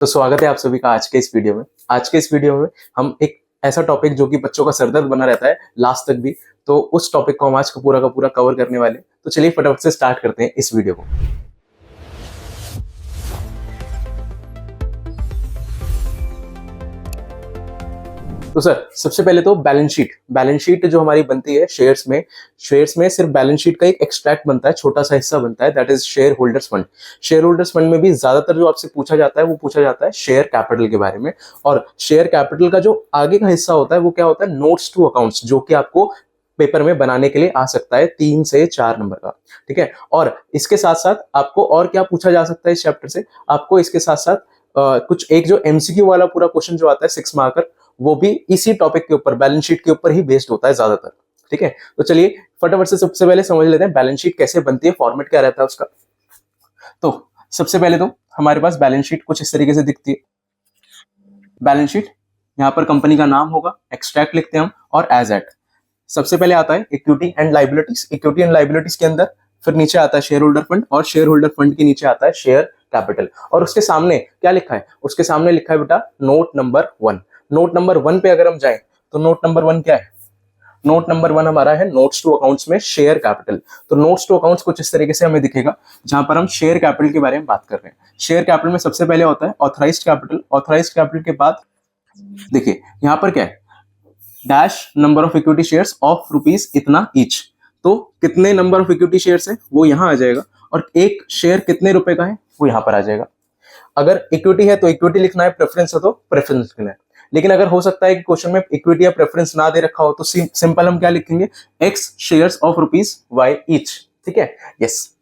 तो स्वागत है आप सभी का आज के इस वीडियो में। आज के इस वीडियो में हम एक ऐसा टॉपिक जो कि बच्चों का सरदर्द बना रहता है लास्ट तक भी, तो उस टॉपिक को हम आज का पूरा कवर करने वाले हैं। तो चलिए फटाफट से स्टार्ट करते हैं इस वीडियो को। तो सर सबसे पहले तो बैलेंस शीट जो हमारी बनती है शेयर्स में सिर्फ बैलेंस शीट का एक एक्सट्रैक्ट बनता है, छोटा सा हिस्सा बनता है, that is share holders fund. Share holders fund में भी ज्यादातर जो आपसे पूछा जाता है वो पूछा जाता है शेयर कैपिटल के बारे में। और शेयर कैपिटल का जो आगे का हिस्सा होता है वो क्या होता है, नोट्स टू अकाउंट्स, जो कि आपको पेपर में बनाने के लिए आ सकता है 3 से 4 नंबर का। ठीक है, और इसके साथ साथ आपको और क्या पूछा जा सकता है इस चैप्टर से, आपको इसके साथ साथ कुछ एक जो एमसीक्यू वाला पूरा क्वेश्चन जो आता है 6 मार्कर, वो भी इसी टॉपिक के ऊपर, बैलेंस शीट के ऊपर ही बेस्ड होता है ज्यादातर। ठीक है, तो चलिए फटाफट से सबसे पहले समझ लेते हैं बैलेंस शीट कैसे बनती है, फॉर्मेट क्या रहता है उसका। तो सबसे पहले तो हमारे पास बैलेंस शीट कुछ इस तरीके से दिखती है। बैलेंस शीट, यहाँ पर कंपनी का नाम होगा, एक्सट्रैक्ट लिखते हैं हम, और एज एट। सबसे पहले आता है equity and liabilities. Equity and liabilities के अंदर फिर नीचे आता है शेयर होल्डर फंड, और शेयर होल्डर फंड के नीचे आता है शेयर कैपिटल। और उसके सामने क्या लिखा है, उसके सामने लिखा है बेटा नोट नंबर 1। नोट नंबर 1 पे अगर हम जाएं तो नोट नंबर 1 क्या है, नोट नंबर 1 हमारा है नोट्स टू अकाउंट्स में शेयर कैपिटल। तो नोट्स टू अकाउंट्स कुछ इस तरीके से हमें दिखेगा, जहां पर हम शेयर कैपिटल के बारे में बात कर रहे हैं। शेयर कैपिटल में सबसे पहले होता है ऑथराइज्ड कैपिटल। ऑथराइज्ड कैपिटल के बाद देखिए यहां पर क्या है, dash number of equity shares of rupees इतना ईच। तो कितने नंबर ऑफ इक्विटी शेयर्स है वो यहां आ जाएगा, और एक शेयर कितने रुपए का है वो यहां पर आ जाएगा। अगर इक्विटी है तो इक्विटी लिखना है, प्रेफरेंस है तो प्रेफरेंस लिखना है। लेकिन अगर हो सकता है कि क्वेश्चन में इक्विटी या प्रेफरेंस ना दे रखा हो तो सिंपल हम क्या लिखेंगे, X shares of rupees Y each. ठीक है, यस।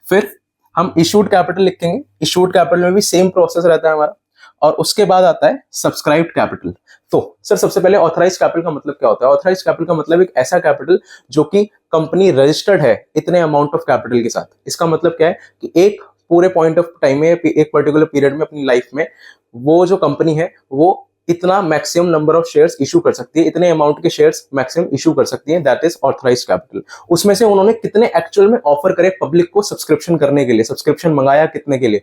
फिर हम इशूड कैपिटल लिखेंगे। इशूड कैपिटल में भी सेम प्रोसेस रहता है हमारा, और उसके बाद आता है सब्सक्राइब्ड कैपिटल। तो सर सबसे पहले ऑथराइज्ड कैपिटल का मतलब क्या होता है। ऑथराइज्ड कैपिटल का मतलब एक ऐसा कैपिटल जो कि कंपनी रजिस्टर्ड है इतने अमाउंट ऑफ कैपिटल के साथ। इसका मतलब क्या है कि एक पूरे पॉइंट ऑफ टाइम में, एक पर्टिकुलर पीरियड में अपनी लाइफ में, वो जो कंपनी है वो इतना maximum number of shares issue कर सकती है, इतने अमाउंट के शेयर्स मैक्सिमम इशू कर सकती है, दैट इज ऑथराइज्ड कैपिटल। उसमें से उन्होंने कितने एक्चुअल में ऑफर करे पब्लिक को सब्सक्रिप्शन करने के लिए, सब्सक्रिप्शन मंगाया कितने के लिए,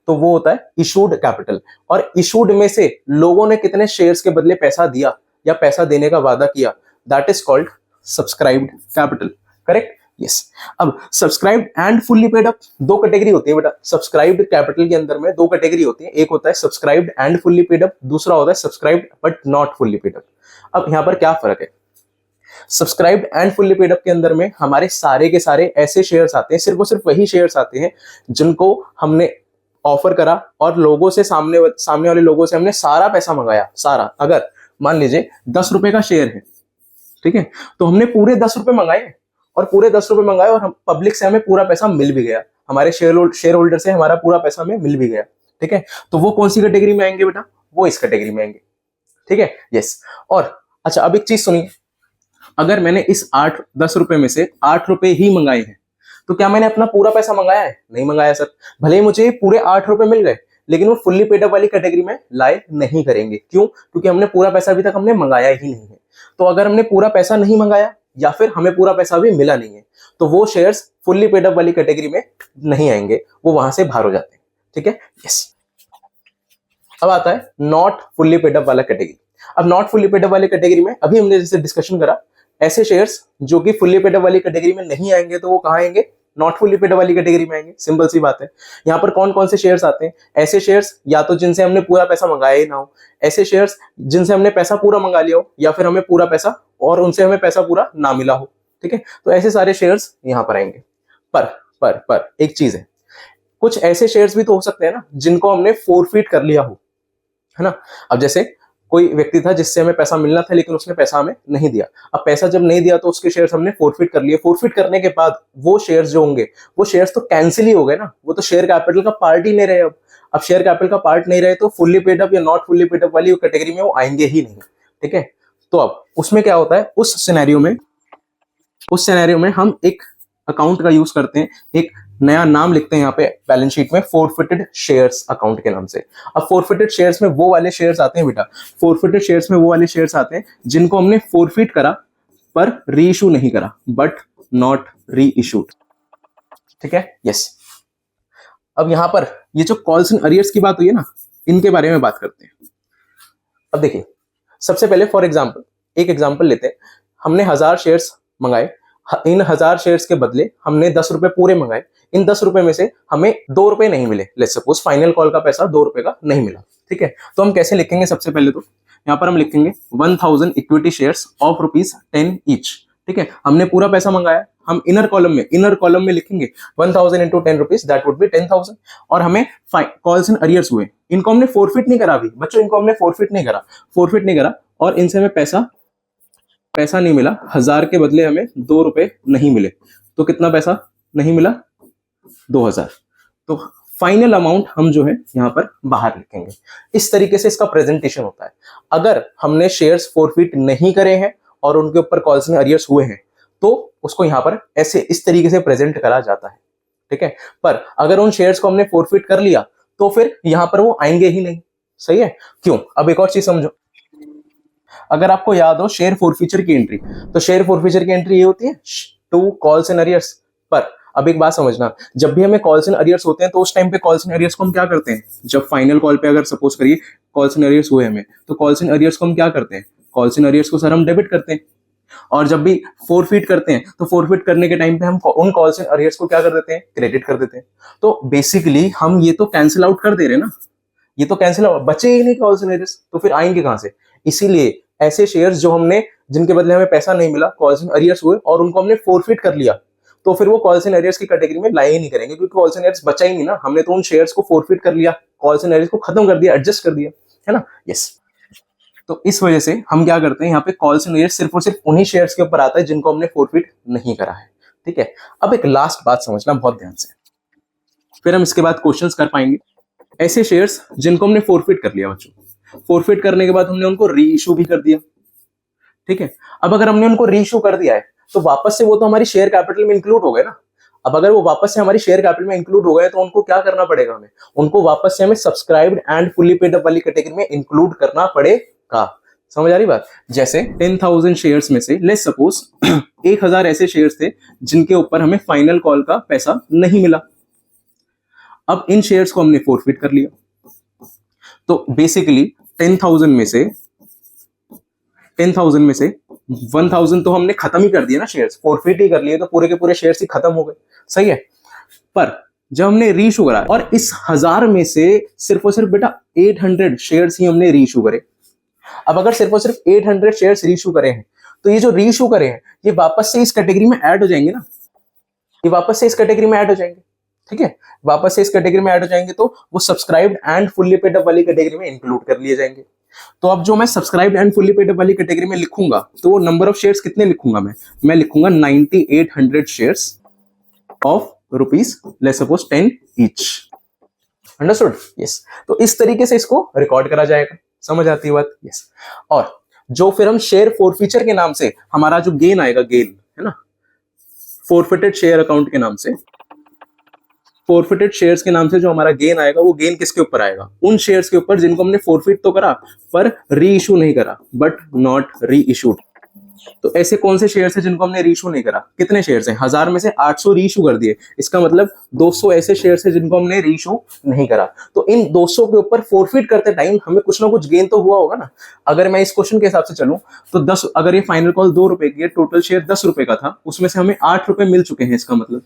तो वो होता है इशूड कैपिटल। और इशूड में से लोगों ने कितने शेयर्स के बदले पैसा दिया या पैसा देने का वादा किया, that is called subscribed capital. Correct, yes. अब subscribed and fully paid up दो कैटेगरी होती है बेटा। सब्सक्राइब्ड कैपिटल के अंदर में दो कैटेगरी होती है, एक होता है subscribed and fully paid up, दूसरा होता है subscribed but not fully paid up. अब यहां पर क्या फर्क है, subscribed and fully paid up के अंदर में हमारे सारे के सारे ऐसे शेयर्स आते हैं, सिर्फ और सिर्फ वही शेयर्स आते हैं जिनको हमने ऑफर करा और लोगों से, सामने वाले लोगों से हमने सारा पैसा मंगाया, सारा। अगर मान लीजिए 10 रुपए का शेयर है, ठीक है, तो हमने पूरे 10 रुपए मंगाए, और पूरे 10 रुपए मंगाए, और हम पब्लिक से हमें पूरा पैसा मिल भी गया, हमारे शेयर होल्डर से हमारा पूरा पैसा हमें मिल भी गया। ठीक है, तो वो कौन सी कैटेगरी में आएंगे बेटा, वो इस कैटेगरी में आएंगे। ठीक है, यस। और अच्छा अब एक चीज सुनिए, अगर मैंने इस 10 रुपए में से 8 रुपए ही मंगाए हैं, तो क्या मैंने अपना पूरा पैसा मंगाया है? नहीं मंगाया सर। भले ही मुझे पूरे 8 रुपए मिल गए, लेकिन वो फुल्ली पेड अप वाली कैटेगरी में लाए नहीं करेंगे। क्यों? क्योंकि हमने पूरा पैसा अभी तक हमने मंगाया ही नहीं है। तो अगर हमने पूरा पैसा नहीं मंगाया या फिर हमें पूरा पैसा अभी मिला नहीं है, तो वो शेयर्स फुल्ली पेड अप वाली कैटेगरी में नहीं आएंगे, वो वहां से बाहर हो जाते हैं। ठीक है, यस। अब आता है नॉट फुल्ली पेड अप वाला कैटेगरी। अब नॉट फुल्ली पेड अप वाली कैटेगरी में अभी हमने जैसे डिस्कशन करा, ऐसे शेयर्स जो कि फुल्ली पेड अप वाली कैटेगरी में नहीं आएंगे, तो वो कहां आएंगे, नॉट फुल्ली पेड अप वाली कैटेगरी में आएंगे। सिंपल सी बात है। यहाँ पर कौन कौन से शेयर्स आते हैं, ऐसे शेयर्स या तो जिनसे हमने पूरा पैसा मंगाया ही ना हो, ऐसे शेयर्स जिनसे हमने पैसा पूरा मंगा लिया हो, या फिर हमें पूरा पैसा और उनसे हमें पैसा पूरा ना मिला हो। ठीक है, तो ऐसे सारे शेयर्स यहाँ पर आएंगे। पर एक चीज है, कुछ ऐसे शेयर्स भी तो हो सकते हैं ना जिनको हमने फोरफीट कर लिया हो, है ना। अब जैसे कोई व्यक्ति था जिससे हमें पैसा मिलना था, लेकिन उसने पैसा हमें नहीं दिया। अब पैसा जब नहीं दिया तो उसके शेयर्स हमने फोरफिट कर लिए। फोरफिट करने के बाद वो शेयर्स जो होंगे, वो शेयर्स तो कैंसिल ही हो गए ना, वो तो शेयर कैपिटल का पार्ट ही नहीं रहे। अब शेयर कैपिटल का पार्ट नहीं रहे तो फुल्ली पेड अप या नॉट फुल्ली पेड अप वाली कैटेगरी में वो आएंगे ही नहीं। ठीक है, तो अब उसमें क्या होता है, उस सिनेरियो में हम एक अकाउंट का यूज करते हैं, एक नया नाम लिखते हैं यहाँ पे बैलेंस शीट में, फोरफिटेड शेयर्स अकाउंट के नाम से। अब फोरफिटेड शेयर्स में वो वाले शेयर्स आते हैं बेटा, फोरफिटेड शेयर्स में वो वाले शेयर्स आते हैं जिनको हमने फोरफिट करा पर री इशू नहीं करा, बट नॉट री इशूड। ठीक है, यस। अब यहां पर ये जो कॉल्स एंड अरियर्स की बात हुई है ना, इनके बारे में बात करते हैं। अब देखिए, सबसे पहले फॉर एग्जांपल एक एग्जांपल लेते हैं। हमने 1000 शेयर्स मंगाए, इन 1000 शेयर्स के बदले हमने 10 रुपए पूरे मंगाए। इन 10 रुपए में से हमें 2 रुपए नहीं मिले, लेट्स सपोज फाइनल कॉल का पैसा 2 रुपए का नहीं मिला, ठीक है। तो हम कैसे लिखेंगे, सबसे पहले तो यहाँ पर हम लिखेंगे 1000 इक्विटी शेयर्स ऑफ ₹10 ईच, ठीक है। हमने पूरा पैसा मंगाया, हम इनर कॉलम में लिखेंगे 1000 into 10 rupees, that would be 10,000। और हमें कॉल्स एंड अरियर्स हुए, इनको हमने फोरफिट नहीं करा अभी बच्चों, इनको हमने फोरफिट नहीं करा और इनसे हमें पैसा नहीं मिला। 1000 के बदले हमें 2 रुपए नहीं मिले, तो कितना पैसा नहीं मिला, 2000। तो फाइनल अमाउंट हम जो है यहाँ पर बाहर लिखेंगे। इस तरीके से इसका प्रेजेंटेशन होता है। अगर हमने शेयर्स फोरफिट नहीं करे हैं और उनके ऊपर कॉल्स एंड अरियर्स हुए हैं तो उसको यहाँ पर ऐसे इस तरीके से प्रेजेंट करा जाता है, ठीक है। पर अगर उन शेयर्स को हमने फोरफिट कर लिया तो फिर यहाँ पर वो आएंगे ही नहीं, सही है। क्यों, अब एक और चीज समझो। अगर आपको याद हो शेयर फोरफीचर की एंट्री, तो शेयर फोरफीचर की एंट्री ये होती है टू कॉल्स एंड अरियर्स। पर अब एक बात समझना, जब भी हमें कॉल्स एंड अरियर्स होते हैं तो उस टाइम पे कॉल्स एंड अरियर्स को हम क्या करते हैं, जब फाइनल कॉल पे अगर सपोज करिए कॉल्स एंड अरियर्स हुए हमें, तो कॉल्स एंड अरियर्स को हम क्या करते हैं, कॉल्स एंड अरियर्स को सर हम डेबिट करते हैं। और जब भी फोरफिट करते हैं तो फोरफिट करने के टाइम पे हम उन कॉल्स एंड अरियर्स को क्या कर देते हैं, क्रेडिट कर देते हैं। तो बेसिकली हम ये तो कैंसिल आउट कर दे रहे हैं ना, ये तो कैंसिल आउट, बचे ही नहीं कॉल्स एंड अरियर्स, तो फिर आएंगे कहां से। इसीलिए ऐसे शेयर्स जो हमने, जिनके बदले हमें पैसा नहीं मिला, कॉल्स एंड अरियर्स हुए और उनको हमने फोरफिट कर लिया, तो फिर वो कॉल्स एंड अरियर्स की कैटेगरी में लाए ही नहीं करेंगे, क्योंकि कॉल्स एंड अरियर्स बचा ही नहीं ना, हमने तो उन शेयर्स को फोरफिट कर लिया, कॉल्स एंड अरियर्स को खत्म कर दिया, एडजस्ट कर दिया, है ना। यस, तो इस वजह से हम क्या करते हैं, यहाँ पे कॉल्स एंड अरियर्स सिर्फ और सिर्फ उन्हीं शेयर्स के ऊपर आता है जिनको हमने फोरफिट नहीं करा है, ठीक है। अब एक लास्ट बात समझना बहुत ध्यान से, फिर हम इसके बाद क्वेश्चंस कर पाएंगे। ऐसे शेयर्स जिनको हमने फोरफिट कर लिया बच्चों, फोरफिट करने के बाद हमने उनको री इशू भी कर दिया, ठीक है। अब अगर हमने उनको री इशू कर दिया है तो वापस से वो तो हमारी शेयर कैपिटल में इंक्लूड हो गए ना। अब अगर वो वापस से हमारी शेयर कैपिटल में इंक्लूड हो गए तो उनको क्या करना पड़ेगा, हमें उनको वापस से हमें subscribed and fully paid up वाली कैटेगरी में इंक्लूड करना पड़ेगा। समझ आ रही बात। जैसे 10,000 शेयर्स में से लेट्स सपोज 1000 ऐसे शेयर्स थे जिनके ऊपर हमें फाइनल कॉल का पैसा नहीं मिला। अब इन शेयर्स को हमने फोरफिट कर लिया, तो बेसिकली 10,000 में से 1000 तो हमने खत्म ही कर दिया ना, शेयर्स फोरफिट ही कर लिए, तो पूरे के पूरे शेयर्स ही खत्म हो गए, सही है। पर जब हमने रीइशू करा और इस 1000 में से सिर्फ और सिर्फ बेटा 800 शेयर्स ही हमने रीइशू करे। अब अगर सिर्फ और सिर्फ 800 शेयर्स रीइशू करे हैं तो ये जो रीइशू करे हैं ये वापस से इस कैटेगरी में ऐड हो जाएंगे ना, ये वापस से इस कैटेगरी में ऐड हो जाएंगे, ठीक है। वापस से इस कैटेगरी में ऐड हो जाएंगे तो वो subscribed and fully paid up वाली कैटेगरी में इंक्लूड कर लिए जाएंगे। तो अब जो मैं subscribed and fully paid up वाली कैटेगरी में लिखूंगा तो वो नंबर ऑफ शेयर्स कितने लिखूंगा, मैं लिखूंगा 9800 shares of rupees let's suppose 10 each. Understood, yes. तो इस तरीके से इसको रिकॉर्ड करा जाएगा, समझ आती है बात, यस। और जो फिर हम शेयर फोरफीचर के नाम से हमारा जो गेन आएगा, गेन है ना, फोरफिटेड शेयर अकाउंट के नाम से, फोरफिटेड शेयर्स के नाम से जो हमारा गेन आएगा वो गेन किसके ऊपर आएगा, उन शेयर्स के ऊपर जिनको हमने फोरफिट तो करा पर री इशू नहीं करा, बट नॉट री इशूड। तो ऐसे कौन से शेयर्स हैं जिनको हमने री इशू नहीं करा, कितने शेयर्स हैं, 1000 में से 800 री इशू कर दिए, इसका मतलब 200 ऐसे शेयर्स हैं जिनको हमने री इशू नहीं करा। तो इन 200 के ऊपर फोरफिट करते टाइम हमें कुछ ना कुछ गेन तो हुआ होगा ना। अगर मैं इस क्वेश्चन के हिसाब से चलूं तो 10, अगर ये फाइनल कॉल 2 रुपए की है, टोटल शेयर 10 रुपए का था, उसमें से हमें 8 रुपए मिल चुके हैं, इसका मतलब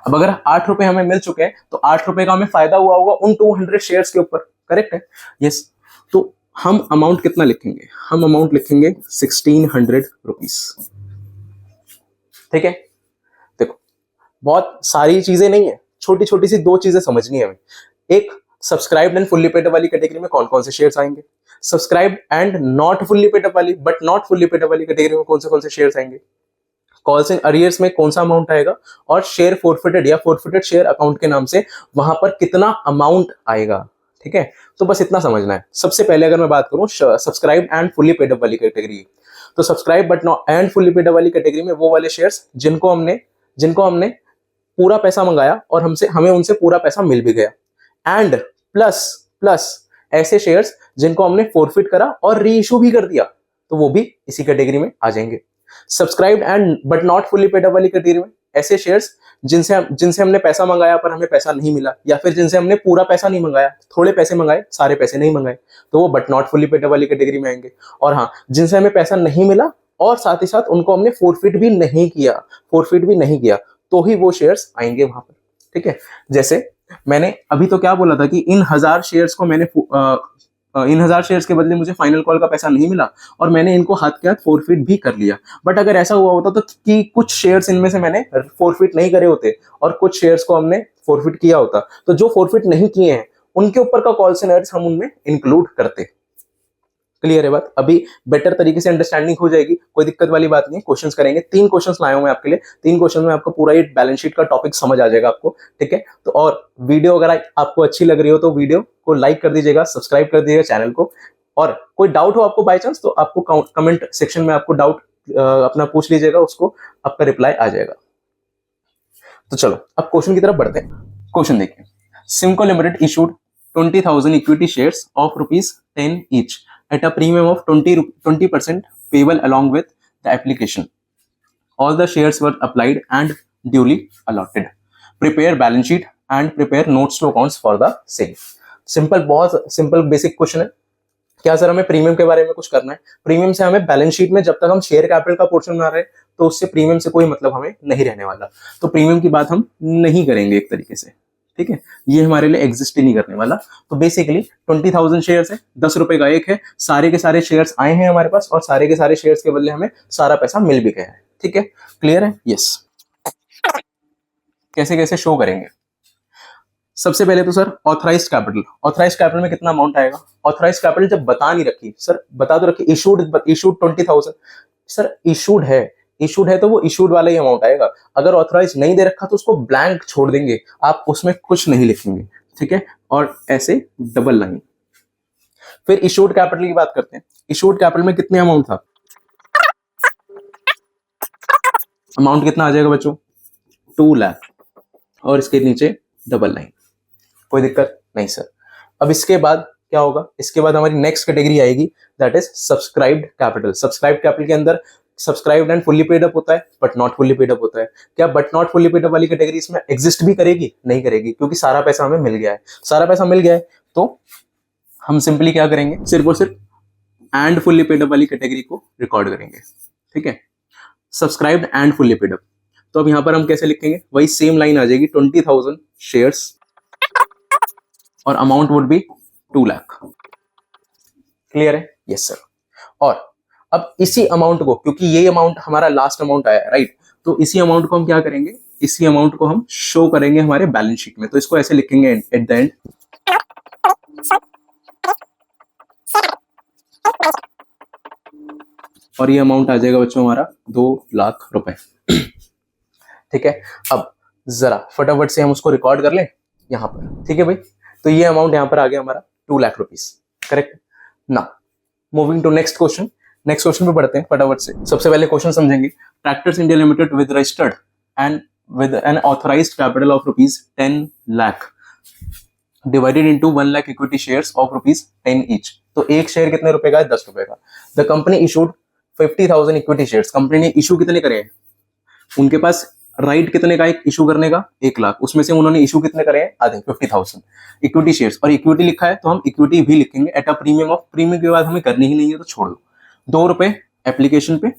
अब अगर 8 रुपए हमें मिल चुके हैं तो 8 रुपए का हमें फायदा हुआ होगा उन 200 शेयर्स के ऊपर, करेक्ट है, यस। तो हम अमाउंट कितना लिखेंगे, हम अमाउंट लिखेंगे 1600 रुपीज, ठीक है। देखो बहुत सारी चीजें नहीं है, छोटी छोटी सी 2 चीजें समझनी है हमें। एक, subscribed and fully paid up वाली कैटेगरी में कौन कौन से शेयर्स आएंगे, subscribed and not fully paid up वाली but not fully paid up वाली कैटेगरी में कौन से शेयर्स आएंगे, कॉल्स एंड अरियर्स में कौन सा अमाउंट आएगा, और शेयर फोरफिटेड या फोरफिटेड शेयर अकाउंट के नाम से वहां पर कितना अमाउंट आएगा, ठीक है। तो बस इतना समझना है। सबसे पहले अगर मैं बात करूं subscribe and fully paid up वाली कैटेगरी, तो subscribe but not and fully paid up वाली कैटेगरी में वो वाले शेयर्स जिनको हमने पूरा पैसा मंगाया और हमें उनसे पूरा पैसा मिल भी गया, एंड प्लस ऐसे शेयर्स जिनको हमने फोरफिट करा और री इशू भी कर दिया, तो वो भी इसी कैटेगरी में आ जाएंगे। Subscribed and but not fully paid up वाली कैटेगरी में ऐसे शेयर्स जिनसे हमने पैसा मंगाया पर हमें पैसा नहीं मिला, या फिर जिनसे हमने पूरा पैसा नहीं मंगाया, थोड़े पैसे मंगाए, सारे पैसे नहीं मंगाए, तो वो बट नॉट फुल्ली पेडेड वाली कैटेगरी में आएंगे। और हाँ, जिनसे हमें पैसा नहीं मिला और साथ ही साथ उनको हमने फोरफिट भी नहीं किया, तो ही वो शेयर्स आएंगे वहां पर। ठीक है, जैसे मैंने अभी तो क्या बोला था कि इन 1000 शेयर्स को मैंने इन 1000 शेयर्स के बदले मुझे फाइनल कॉल का पैसा नहीं मिला और मैंने इनको हाथ के हाथ फोरफिट भी कर लिया। बट अगर ऐसा हुआ होता तो कि कुछ शेयर्स इनमें से मैंने फोरफिट नहीं करे होते और कुछ शेयर्स को हमने फोरफिट किया होता, तो जो फोरफिट नहीं किए हैं उनके ऊपर का कॉल सिनेरियोस हम उनमें इंक्लूड करते। क्लियर है बात? अभी बेटर तरीके से अंडरस्टैंडिंग हो जाएगी, कोई दिक्कत वाली बात नहीं है। क्वेश्चंस करेंगे, 3 क्वेश्चंस लाया हूं मैं आपके लिए, 3 क्वेश्चन में आपको पूरा ये बैलेंस शीट का टॉपिक समझ आ जाएगा आपको। ठीक है, तो और वीडियो अगर आपको अच्छी लग रही हो तो वीडियो को लाइक कर दीजिएगा, सब्सक्राइब कर दीजिएगा चैनल को, और कोई डाउट हो आपको बाय चांस तो आपको कमेंट सेक्शन में आपको डाउट अपना पूछ लीजिएगा, उसको आपका रिप्लाई आ जाएगा। तो चलो अब क्वेश्चन की तरफ बढ़ते हैं। क्वेश्चन देखिए, Simco limited issued 20,000 equity shares of ₹10 each at a premium of 20% payable along with the application. All the shares were applied and duly allotted. Prepare balance sheet and prepare notes to accounts for the same. Simple, बहुत simple basic question है। क्या sir हमें premium के बारे में कुछ करना है? प्रीमियम से हमें बैलेंस शीट में जब तक हम शेयर कैपिटल का पोर्शन बना रहे हैं तो उससे प्रीमियम से कोई मतलब हमें नहीं रहने वाला, तो प्रीमियम की बात हम नहीं करेंगे एक तरीके से। ठीक है, ये हमारे लिए एग्जिस्ट ही नहीं करने वाला। तो बेसिकली 20,000 शेयर्स है, 10 रुपए का एक है, सारे के सारे शेयर्स आए हैं हमारे पास और सारे के सारे शेयर्स के बदले हमें सारा पैसा मिल भी गया है। ठीक है, क्लियर है? यस। कैसे कैसे शो करेंगे? सबसे पहले तो सर ऑथराइज्ड कैपिटल में कितना अमाउंट आएगा? ऑथराइज्ड कैपिटल जब बता नहीं रखी, सर बता तो रखी इशूड 20,000, सर इशूड है तो वो इशूड वाला ही अमाउंट आएगा। अगर ऑथराइज नहीं दे रखा तो उसको ब्लैंक छोड़ देंगे, आप उसमें कुछ नहीं लिखेंगे। ठीक है, और ऐसे डबल लाइन। फिर इशूड कैपिटल की बात करते हैं। इशूड कैपिटल में कितने अमाउंट था? अमाउंट कितना आ जाएगा बच्चों? 2 लाख, और इसके नीचे डबल लाइन। कोई दिक्कत नहीं सर। अब इसके बाद क्या होगा? इसके बाद हमारी नेक्स्ट कैटेगरी आएगी, that is subscribed capital. Subscribed capital के अंदर subscribed and fully paid up होता है, but not fully paid up होता है। क्या but not fully paid up वाली कैटेगरी इसमें एग्जिस्ट भी करेगी? नहीं करेगी, क्योंकि सारा पैसा हमें मिल गया है। सारा पैसा मिल गया है तो हम सिंपली क्या करेंगे? सिर्फ और सिर्फ एंड फुल्ली पेड अप वाली कैटेगरी को रिकॉर्ड करेंगे। ठीक है, subscribed and fully paid up. तो अब यहां पर हम कैसे लिखेंगे? वही सेम लाइन आ जाएगी, 20,000 शेयर्स और amount would be 2 lakh. Clear है? Yes sir. और अब इसी अमाउंट को, क्योंकि ये अमाउंट हमारा लास्ट अमाउंट आया है, राइट, तो इसी अमाउंट को हम क्या करेंगे? इसी अमाउंट को हम शो करेंगे हमारे बैलेंस शीट में। तो इसको ऐसे लिखेंगे एट द एंड, और ये अमाउंट आ जाएगा बच्चों हमारा 2 लाख रुपए। ठीक है, अब जरा फटाफट से हम उसको रिकॉर्ड कर लें यहां पर। ठीक है भाई, तो ये अमाउंट यहां पर आ गया हमारा 2 लाख रुपीस। करेक्ट ना? Moving to next question. Next question पे पढ़ते हैं फटाफट से। सबसे पहले क्वेश्चन समझेंगे। Tractors India limited with registered and with an authorised capital of ₹10 lakh divided into 1 lakh equity shares of ₹10 each. तो एक शेयर कितने रुपए का है? 10 रुपए का। The company issued 50,000 equity shares. Company ने इशू कितने करे हैं? उनके पास राइट कितने का एक इशू करने का? 1 लाख। उसमें से उन्होंने इशू कितने करे हैं? आधे, 50,000 इक्विटी शेयर्स। और इक्विटी लिखा है तो हम इक्विटी भी लिखेंगे at a premium of. Premium के बाद हमें करनी ही नहीं है तो छोड़ दो। 2 रुपए एप्लीकेशन पे,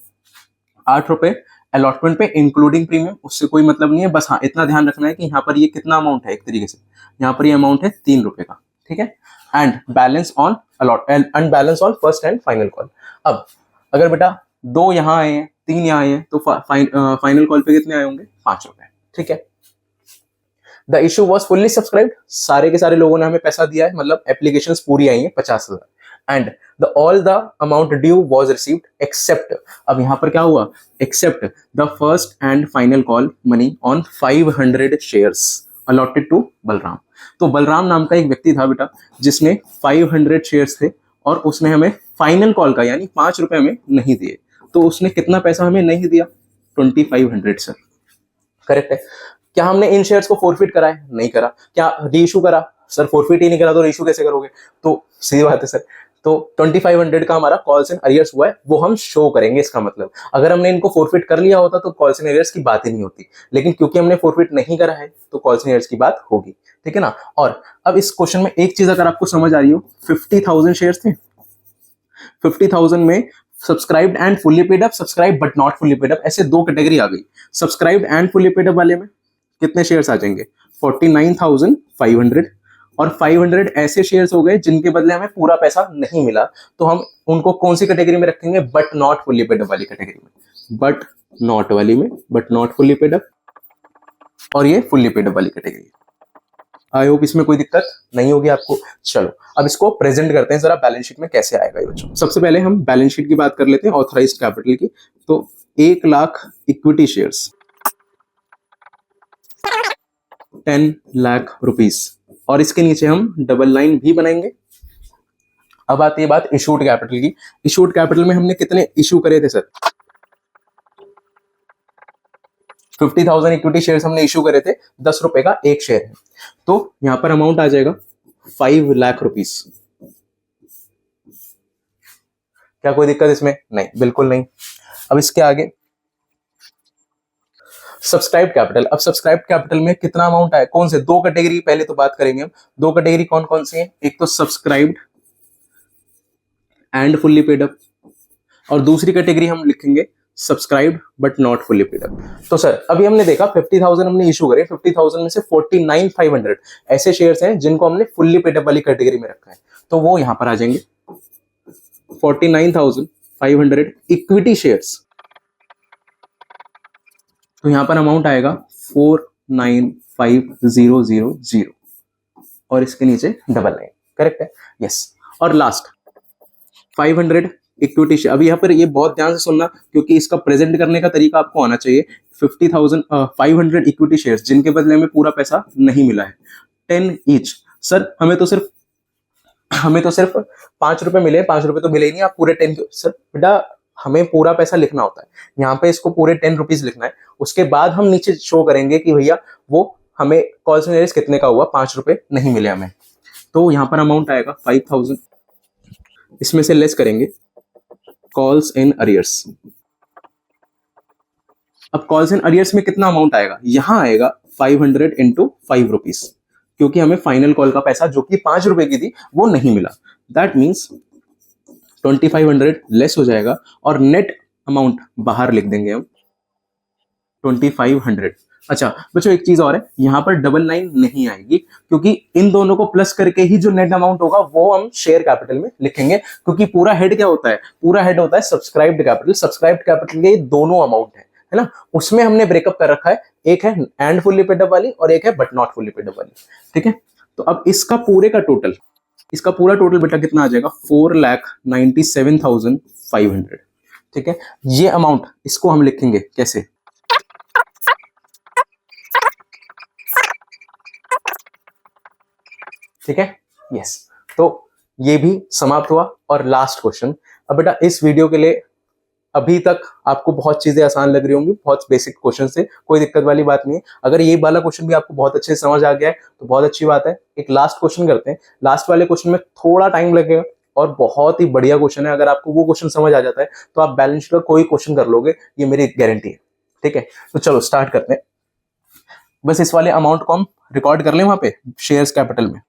8 रुपए अलॉटमेंट पे इंक्लूडिंग प्रीमियम। उससे कोई मतलब नहीं है, बस हाँ इतना ध्यान रखना है कि यहाँ पर ये कितना अमाउंट है। एक तरीके से यहाँ पर ये अमाउंट है 3 रुपए का। ठीक है, and balance on balance on first and final call. अब अगर बेटा 2 यहाँ आए हैं, 3 यहाँ आए हैं, तो फाइनल कॉल पे कितने आए होंगे? 5 रुपए। ठीक है, the issue was fully subscribed. सारे के सारे लोगों ने हमें पैसा दिया है, मतलब एप्लीकेशन पूरी आई है 50,000। And all the amount due was received except, अब यहां पर क्या हुआ? Except the first and final call money on 500 shares allotted to Balram. तो बलराम नाम का एक व्यक्ति था बेटा, जिसने 500 शेयर्स थे और उसने हमें फाइनल कॉल का यानी 5 रुपए हमें नहीं दिए। तो उसने कितना पैसा हमें नहीं दिया? 2500 सर। करेक्ट है। क्या हमने इन शेयर्स को फोरफिट करा है? नहीं करा। क्या री इशू करा? सर फोरफिट ही नहीं करा तो री इशू कैसे करोगे? तो सीधी बात है सर, तो 2500 का हमारा कॉल्स एंड अरियर्स हुआ है, वो हम शो करेंगे। इसका मतलब अगर हमने इनको फोरफिट कर लिया होता तो कॉल्स एंड अरियर्स की बात ही नहीं होती, लेकिन क्योंकि हमने फोरफिट नहीं करा है तो कॉल्स एंड अरियर्स की बात होगी, ठीक है ना। और अब इस क्वेश्चन में एक चीज अगर आपको समझ आ रही हो, 50,000 शेयर्स थे, 50,000 में subscribed and fully paid up, subscribe but not fully paid up, ऐसे दो कैटेगरी आ गई। Subscribed and fully paid up वाले में कितने शेयर्स आ जाएंगे, 49,500, और 500 ऐसे शेयर्स हो गए जिनके बदले हमें पूरा पैसा नहीं मिला, तो हम उनको कौन सी कैटेगरी में रखेंगे, but not fully paid up वाली कैटेगरी में, बट नॉट वाली में, but not fully paid up, और ये फुल्ली पेड अप वाली कैटेगरी। आई होप इसमें कोई दिक्कत नहीं होगी आपको। चलो अब इसको प्रेजेंट करते हैं जरा, बैलेंस शीट में कैसे आएगा ये बच्चों। सबसे पहले हम बैलेंस शीट की बात कर लेते हैं ऑथराइज्ड कैपिटल की। तो 1 lakh equity shares, 10 lakh rupees, और इसके नीचे हम डबल लाइन भी बनाएंगे। अब आती है बात इशूड कैपिटल की। इशूड कैपिटल में हमने कितने इशू करे थे सर, 50,000 इक्विटी शेयर्स हमने इशू करे थे, 10 रुपए का एक शेयर है, तो यहां पर अमाउंट आ जाएगा 5 लाख रुपीस। क्या कोई दिक्कत इसमें, नहीं, बिल्कुल नहीं। अब इसके आगे सब्सक्राइब कैपिटल। अब सब्सक्राइब कैपिटल में कितना अमाउंट आया, कौन से दो कैटेगरी पहले तो बात करेंगे हम, दो कैटेगरी कौन कौन सी है, एक तो subscribed and fully paid up, और दूसरी कैटेगरी हम लिखेंगे subscribed but not fully paid up. तो सर अभी हमने देखा 50,000 हमने इशू करे, 50,000 में से 49,500 ऐसे शेयर्स हैं जिनको हमने फुल्ली पेड अप वाली कैटेगरी में रखा है, तो वो यहां पर आ जाएंगे 49,500 इक्विटी शेयर्स, तो यहां पर अमाउंट आएगा 495,000, और इसके नीचे डबल लाइन, करेक्ट है, यस। और लास्ट 500 इक्विटी शेयर। अभी यहाँ पर ये बहुत ध्यान से सुनना, क्योंकि इसका प्रेजेंट करने का तरीका आपको आना चाहिए। 500 इक्विटी शेयर्स जिनके बदले में पूरा पैसा नहीं मिला है, 10 ईच। सर हमें तो सिर्फ 5 रुपए मिले, 5 रुपए तो मिले ही नहीं, आप पूरे 10। सर बेटा हमें पूरा पैसा लिखना होता है, यहाँ पे इसको पूरे 10 रुपीज लिखना है, उसके बाद हम नीचे शो करेंगे कि भैया वो हमें कॉल्स एंड अरियर्स कितने का हुआ, 5 रुपए नहीं मिले हमें, तो यहाँ पर अमाउंट आएगा 5,000, इसमें से लेस करेंगे कॉल्स एंड अरियर्स। अब कॉल्स एंड अरियर्स में कितना अमाउंट आएगा, यहां आएगा 500 इंटू 5 रुपीज, क्योंकि हमें फाइनल कॉल का पैसा जो कि 5 रुपए की थी वो नहीं मिला। दैट मीन्स 2500 लेस हो जाएगा, और नेट अमाउंट बाहर लिख देंगे हम 2500। अच्छा बच्चों एक चीज और है, यहां पर डबल लाइन नहीं आएगी, क्योंकि इन दोनों को प्लस करके ही जो नेट अमाउंट होगा वो हम शेयर कैपिटल में लिखेंगे, क्योंकि पूरा हेड क्या होता है, पूरा हेड होता है सब्सक्राइब्ड कैपिटल। सब्सक्राइब्ड कैपिटल के दोनों अमाउंट है ना, उसमें हमने ब्रेकअप कर रखा है, एक है एंड फुल्ली पेड अप वाली और एक है but not fully paid up वाली, ठीक है। तो अब इसका पूरे का टोटल, इसका पूरा टोटल बेटा कितना आ जाएगा, 4,97,500, ठीक है। ये अमाउंट इसको हम लिखेंगे कैसे, ठीक है, यस। तो ये भी समाप्त हुआ। और लास्ट क्वेश्चन, अब बेटा इस वीडियो के लिए अभी तक आपको बहुत चीजें आसान लग रही होंगी, बहुत बेसिक क्वेश्चन से, कोई दिक्कत वाली बात नहीं है। अगर ये वाला क्वेश्चन भी आपको बहुत अच्छे से समझ आ गया है तो बहुत अच्छी बात है। एक लास्ट क्वेश्चन करते हैं, लास्ट वाले क्वेश्चन में थोड़ा टाइम लगेगा और बहुत ही बढ़िया क्वेश्चन है। अगर आपको वो क्वेश्चन समझ आ जाता है तो आप बैलेंस शीट का कोई क्वेश्चन कर लोगे, ये मेरी गारंटी है, ठीक है। तो चलो स्टार्ट करते हैं। बस इस वाले अमाउंट को हम रिकॉर्ड कर लें वहां पे शेयर्स कैपिटल में।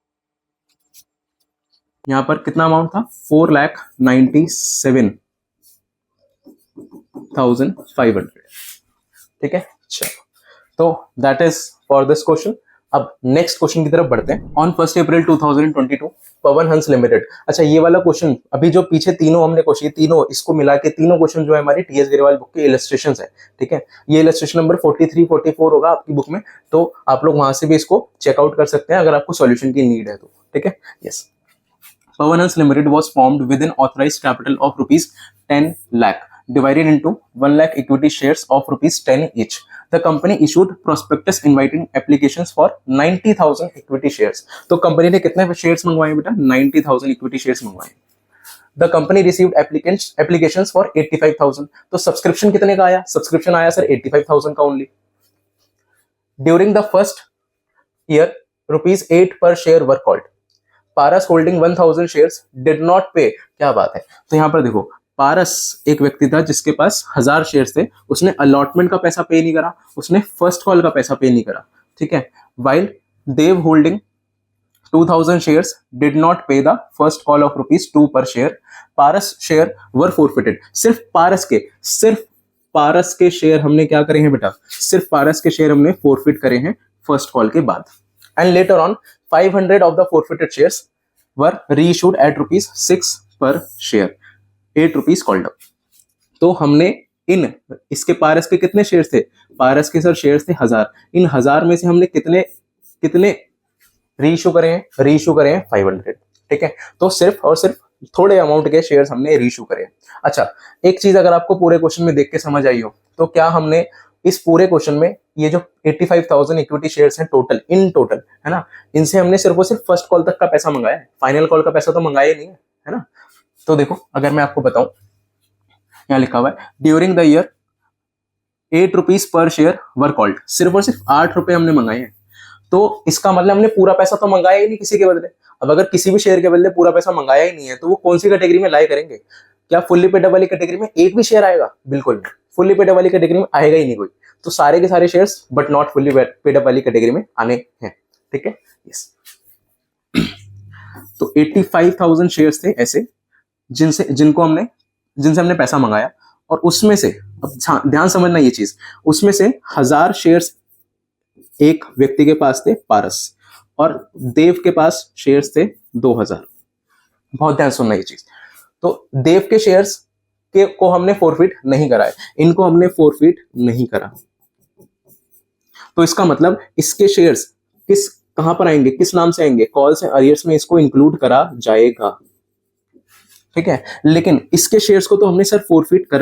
यहां पर कितना अमाउंट था, 4,97,500, ठीक है। चलो तो that is for this question. अब नेक्स्ट क्वेश्चन की तरफ बढ़ते हैं। On 1 April 2022 Pawan Hans limited. अच्छा ये वाला क्वेश्चन, अभी जो पीछे तीनों हमने क्वेश्चन, तीनों इसको मिला के तीनों क्वेश्चन जो है हमारी टीएस गिरेवाल बुक के इलस्ट्रेशंस है, ठीक है। ये इलस्ट्रेशन नंबर 43, 44 होगा आपकी बुक में, तो आप लोग वहां से भी इसको चेकआउट कर सकते हैं अगर आपको सॉल्यूशन की नीड है तो, ठीक है, yes. Pawan Hans Limited was formed with an authorized capital of rupees 10 lakh divided into 1 lakh equity shares of rupees 10 each. The company issued prospectus inviting applications for 90,000 equity shares. तो company ने कितने shares मंगवाए बेटा, 90,000 equity shares मंगवाए। The company received applications for 85,000. तो subscription कितने का आया, सब्सक्रिप्शन आया सर 85,000 का only. During the first year rupees 8 per share were called. Paras holding 1000 shares did not पे, क्या बात है। तो यहाँ पर देखो, पारस एक व्यक्ति था जिसके पास 1000 शेयर्स थे, उसने अलॉटमेंट का पैसा पे नहीं करा, उसने फर्स्ट कॉल का पैसा पे नहीं करा, ठीक है। While Dev holding 2000 shares did not pay the first call of ₹2 per share. Paras share were forfeited. सिर्फ पारस के शेयर हमने क्या करे हैं बेटा, सिर्फ पारस के शेयर हमने फोरफिट करे हैं फर्स्ट कॉल के बाद। And later on 500 of the forfeited shares were reissued at ₹6 per share, ₹8 called up. तो हमने इसके पारस के कितने शेयर्स थे, पारस के सर शेयर्स थे 1000, इन 1000 में से हमने कितने रीइश्यू करे हैं 500, ठीक है। तो सिर्फ और सिर्फ थोड़े अमाउंट के शेयर्स हमने रीइश्यू करे हैं। अच्छा, एक चीज अगर आपको पूरे क्वेश्चन में देख के समझ आई हो, तो क्या हमने इस पूरे क्वेश्चन में ये जो 85,000 इक्विटी शेयर्स हैं टोटल, इन टोटल, है ना, इनसे हमने सिर्फ और सिर्फ फर्स्ट कॉल तक का पैसा मंगाया है, फाइनल कॉल का पैसा तो मंगाया नहीं है ना। तो देखो, अगर मैं आपको बताऊं, यहाँ लिखा हुआ है ड्यूरिंग द ईयर ₹8 पर शेयर वर कॉल्ड, सिर्फ और सिर्फ ₹8 हमने मंगाए हैं। तो इसका मतलब हमने पूरा पैसा तो मंगाया ही नहीं किसी के बदले। अब अगर किसी भी शेयर के बदले पूरा पैसा मंगाया ही नहीं है, तो वो कौन सी कैटेगरी में लाई करेंगे? क्या फुल्ली पेडअप वाली कैटेगरी में एक भी शेयर आएगा? बिल्कुल नहीं, फुल्ली पेडअप वाली कैटेगरी में आएगा ही नहीं कोई। तो सारे के सारे shares but not fully paid up वाली कैटेगरी में आने हैं, ठीक है। यस, तो 85,000 शेयर्स थे ऐसे जिनसे हमने पैसा मंगाया, और उसमें से, अब ध्यान समझना ये चीज, उसमें से 1000 शेयर्स एक व्यक्ति के पास थे पारस, और देव के पास शेयर्स थे 2000। बहुत ध्यान सुनना ये चीज। तो देव के शेयर्स को हमने फोरफिट नहीं करा है, इनको हमने फोरफिट नहीं करा। तो इसका मतलब इसके शेयर्स कहां पर आएंगे, किस नाम से आएंगे? कॉल्स एंड अरियर्स में इसको इंक्लूड करा जाएगा, ठीक है। लेकिन इसके शेयर्स को तो हमने सर फोरफिट कर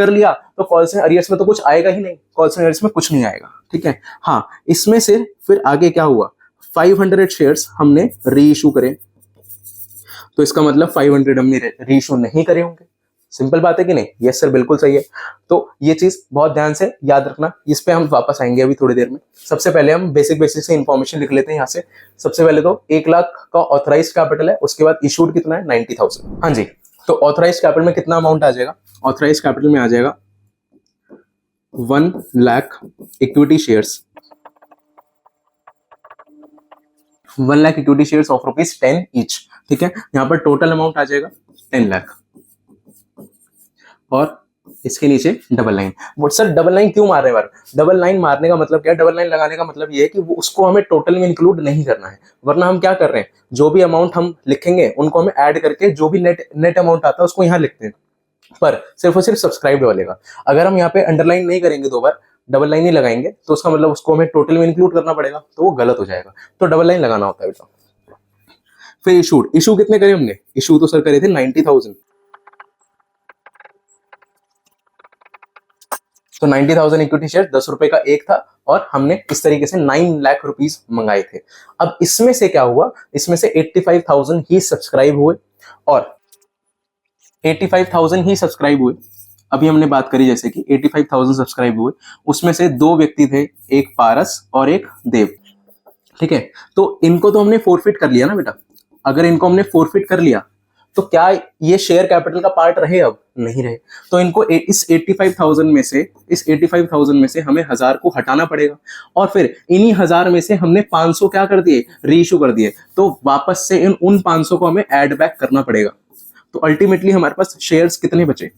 लिया, तो कॉल्स एंड अरियर्स में तो कुछ आएगा ही नहीं, कॉल्स एंड अरियर्स में कुछ नहीं आएगा, ठीक है। हाँ, इसमें से फिर आगे क्या हुआ, 500 शेयर्स हमने रीइश्यू करे, तो इसका मतलब 500 हमने रीइश्यू नहीं करे होंगे। सिंपल बात है कि नहीं? यस सर, बिल्कुल सही है। तो ये चीज बहुत ध्यान से याद रखना, इस पे हम वापस आएंगे अभी थोड़ी देर में। सबसे पहले हम बेसिक से इंफॉर्मेशन लिख लेते हैं यहाँ से। सबसे पहले तो 1 लाख का ऑथराइज कैपिटल है, उसके बाद इशूड कितना है, 90,000। हाँ जी, तो ऑथराइज कैपिटल में कितना अमाउंट आ जाएगा? ऑथराइज कैपिटल में आ जाएगा 1 lakh equity shares, 1 lakh equity shares of ₹10 each, ठीक है। यहाँ पर टोटल अमाउंट आ जाएगा 10 लाख, और इसके नीचे डबल लाइन। वो सर डबल लाइन क्यों मार रहे हैं? डबल लाइन मारने का मतलब क्या है? डबल लाइन लगाने का मतलब ये है कि वो उसको हमें टोटल में इंक्लूड नहीं करना है, वरना हम क्या कर रहे हैं, जो भी अमाउंट हम लिखेंगे उनको हमें ऐड करके जो भी नेट अमाउंट आता है उसको यहाँ लिखते हैं, पर सिर्फ और सिर्फ सब्सक्राइब्ड वाले का। अगर हम यहाँ पे अंडरलाइन नहीं करेंगे, 2 बार डबल लाइन नहीं लगाएंगे, तो उसका मतलब उसको हमें टोटल में इंक्लूड करना पड़ेगा, तो वो गलत हो जाएगा। तो डबल लाइन लगाना होता है बेटा। फिर इशू कितने करे हमने? इशू तो सर करे थे 90,000। तो 90,000 इक्विटी शेयर ₹10 का एक था, और हमने इस तरीके से 9 लाख रुपीस मंगाए थे। अब इसमें से क्या हुआ, इसमें से 85,000 ही सब्सक्राइब हुए, और 85,000 ही सब्सक्राइब हुए। अभी हमने बात करी जैसे कि 85,000 सब्सक्राइब हुए, उसमें से 2 व्यक्ति थे, एक पारस और एक देव, ठीक है। तो इनको तो हमने फोरफिट कर लिया ना बेटा। अगर इनको हमने फोरफिट कर लिया, तो क्या ये शेयर कैपिटल का पार्ट रहे? अब नहीं रहे। तो इनको इस 85,000 में से हमें 1000 को हटाना पड़ेगा, और फिर इन्हीं 1000 में से हमने 500 क्या कर दिए, रीइश्यू कर दिए। तो वापस से उन 500 को हमें ऐड बैक करना पड़ेगा। तो अल्टीमेटली हमारे पास शेयर्स कितने बचे?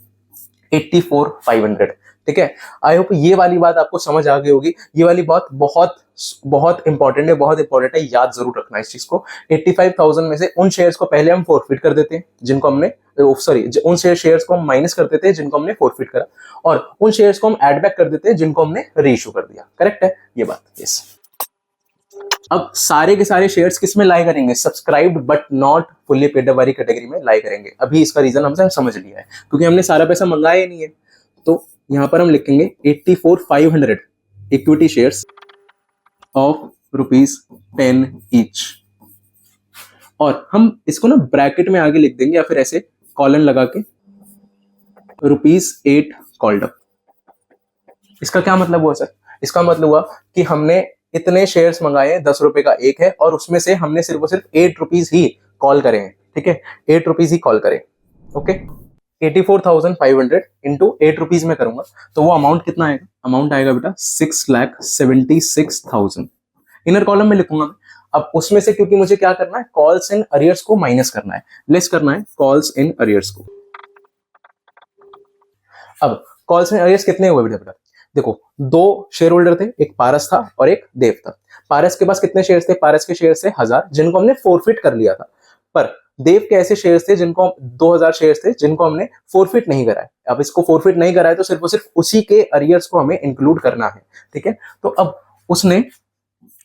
84,500, ठीक है। आई होप ये वाली बात आपको समझ आ गई होगी। ये वाली बात बहुत इंपॉर्टेंट है, याद जरूर रखना इस चीज को। 85,000 में से उन शेयर्स को पहले हम फोरफिट कर देते हैं जिनको हमने उन शेयर्स को हम माइनस कर देते हैं जिनको हमने फोरफिट करा, और उन शेयर्स को हम ऐड बैक कर देते हैं जिनको हमने रीइश्यू कर दिया। करेक्ट है ये बात? यस। अब सारे के सारे शेयर्स किस में लाई करेंगे? Subscribed but not fully paid वाली कैटेगरी में लाई करेंगे। अभी इसका रीजन हमसे समझ लिया है, क्योंकि हमने सारा पैसा मंगाया ही नहीं है। तो यहां पर हम लिखेंगे 84,500 इक्विटी शेयर्स ऑफ ₹10 ईच, और हम इसको ना ब्रैकेट में आगे लिख देंगे, या फिर ऐसे कॉलन लगा के ₹8 कॉल्ड अप। इसका क्या मतलब हुआ सर? इसका मतलब हुआ कि हमने इतने शेयर्स मंगाए, 10 रुपए का एक है, और उसमें से हमने सिर्फ और सिर्फ 8 रुपीज ही कॉल करे हैं, ठीक है, 8 रुपीज ही कॉल करें, ओके। 84,500 इंटू 8 रुपीज में करूंगा तो वो अमाउंट कितना आएगा, अमाउंट आएगा बेटा 6,76,000। इनर कॉलम में लिखूंगा मैं। अब उसमें से क्योंकि मुझे क्या करना है, कॉल्स इन अरियर्स को माइनस करना है, लेस करना है कॉल्स इन अरियर्स को। अब कॉल्स इन अरियर्स कितने हुए बेटा, देखो 2 शेयर होल्डर थे, एक पारस था और एक देव था। पारस के पास कितने शेयर्स थे, पारस के शेयर्स थे 1000 जिनको हमने फोरफिट कर लिया था, पर देव के ऐसे शेयर्स थे जिनको 2000 शेयर्स थे जिनको हमने फोरफिट नहीं करा है। अब इसको फोरफिट नहीं करा है तो सिर्फ और सिर्फ उसी के अरियर्स को हमें इंक्लूड करना है, ठीक है। तो अब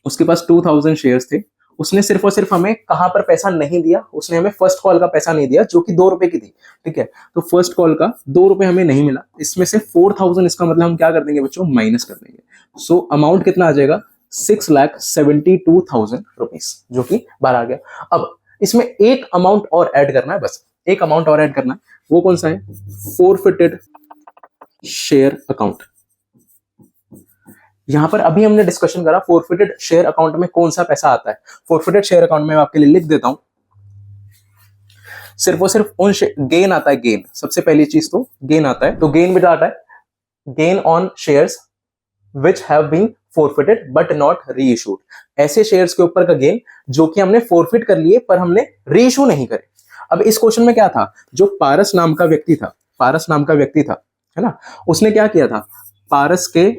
उसके पास 2000 शेयर्स थे, उसने सिर्फ और सिर्फ हमें कहां पर पैसा नहीं दिया, उसने हमें फर्स्ट कॉल का पैसा नहीं दिया जो कि 2 रुपए की थी, ठीक है। तो फर्स्ट कॉल का 2 रुपए हमें नहीं मिला, इसमें से 4000 इसका मतलब हम क्या कर देंगे बच्चों, माइनस कर देंगे। सो अमाउंट कितना आ जाएगा, 6,72,000 रुपीज, जो कि बाहर आ गया। अब इसमें एक अमाउंट और ऐड करना है, बस एक अमाउंट और ऐड करना है, वो कौन सा है, फोरफिटेड शेयर अकाउंट। यहां पर अभी हमने डिस्कशन करा फोरफिटेड शेयर अकाउंट में कौन सा पैसा आता है। फोरफिटेड शेयर अकाउंट में मैं आपके लिए लिख देता हूं, सिर्फ और सिर्फ उन गेन आता है, गेन सबसे पहली चीज तो गेन आता है। तो गेन बेटा आता है gain on shares which have been forfeited but not reissued. ऐसे शेयर्स के ऊपर का गेन जो कि हमने फोरफिट कर लिए पर हमने री इशू नहीं करे। अब इस क्वेश्चन में क्या था, जो पारस नाम का व्यक्ति था, पारस नाम का व्यक्ति था, है ना, उसने क्या किया था, पारस के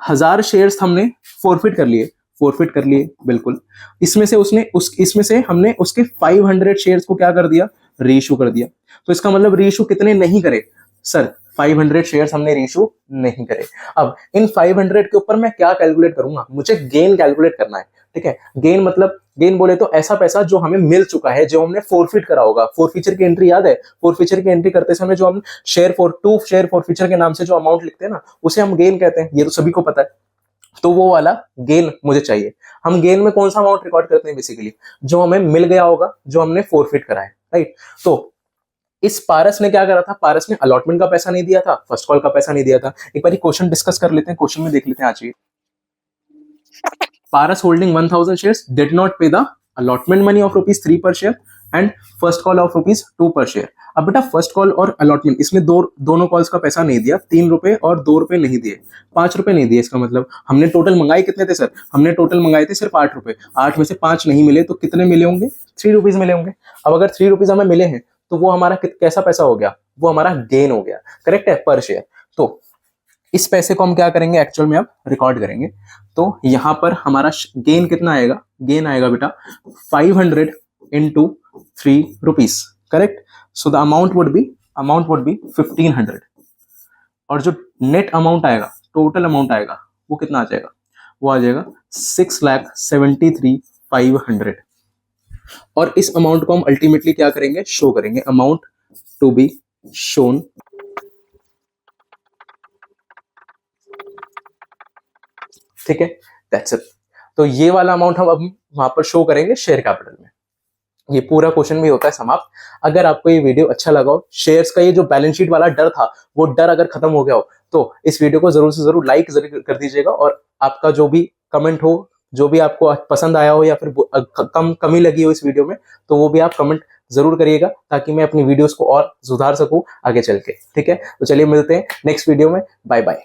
1000 शेयर्स हमने फोरफिट कर लिए, फोरफिट कर लिए बिल्कुल। इसमें से हमने उसके 500 शेयर्स को क्या कर दिया, रीइशू कर दिया। तो इसका मतलब रीइशू कितने नहीं करे सर, 500 शेयर्स हमने रीइशू नहीं करे। अब इन 500 के ऊपर मैं क्या कैलकुलेट करूंगा, मुझे गेन कैलकुलेट करना है, ठीक है। गेन मतलब गेन बोले तो ऐसा पैसा जो हमें मिल चुका है, जो हमने फोरफिट करा होगा। फोरफीचर की एंट्री याद है, फोरफीचर की एंट्री करते समय जो हम शेयर फोरफीचर के नाम से जो अमाउंट लिखते हैं ना, उसे हम गेन कहते हैं, ये तो सभी को पता है। तो वो वाला गेन मुझे चाहिए। हम गेन में कौन सा अमाउंट रिकॉर्ड करते हैं, बेसिकली जो हमें मिल गया होगा, जो हमने फोरफिट करा है, राइट। तो इस पारस ने क्या करा था, पारस ने अलॉटमेंट का पैसा नहीं दिया था, फर्स्ट कॉल का पैसा नहीं दिया था। एक बार क्वेश्चन डिस्कस कर लेते हैं, क्वेश्चन में देख लेते हैं आज ये। पारस holding 1000 shares did not pay the allotment money of rupees 3 per share and first call of rupees 2 per share। अब बेटा फर्स्ट कॉल और अलॉटमेंट इसमें दोनों कॉल्स का पैसा नहीं दिया, 3 रुपए और 2 रुपए नहीं दिए, 5 रुपए नहीं दिए। इसका मतलब हमने टोटल मंगाए कितने थे सर, हमने टोटल मंगाए थे सिर्फ 8 रुपए, 8 में से 5 नहीं मिले तो कितने मिले होंगे, 3 रुपीज मिले होंगे। अब अगर 3 रुपीज हमें मिले हैं तो वो हमारा कैसा पैसा हो गया, वो हमारा गेन हो गया, करेक्ट है, पर शेयर। तो इस पैसे को हम क्या करेंगे, एक्चुअल में अब रिकॉर्ड करेंगे। तो यहां पर हमारा गेन कितना आएगा, गेन आएगा बेटा 500 into 3 rupees, correct. So the amount would B 1500। और जो नेट अमाउंट आएगा, टोटल अमाउंट आएगा, वो कितना आ जाएगा, वो आ जाएगा 6,73,500। और इस अमाउंट को हम अल्टीमेटली क्या करेंगे, शो करेंगे, अमाउंट टू बी शोन, ठीक है, दैट्स इट। तो ये वाला अमाउंट हम अब वहां पर शो करेंगे शेयर कैपिटल में। ये पूरा क्वेश्चन भी होता है समाप्त। अगर आपको ये वीडियो अच्छा लगा हो, शेयर्स का ये जो बैलेंस शीट वाला डर था, वो डर अगर खत्म हो गया हो, तो इस वीडियो को जरूर से जरूर लाइक जरूर कर दीजिएगा। और आपका जो भी कमेंट हो, जो भी आपको पसंद आया हो या फिर कमी लगी हो इस वीडियो में, तो वो भी आप कमेंट जरूर करिएगा, ताकि मैं अपनी वीडियोस को और सुधार सकूं आगे चल के, ठीक है। तो चलिए मिलते हैं नेक्स्ट वीडियो में, बाय बाय।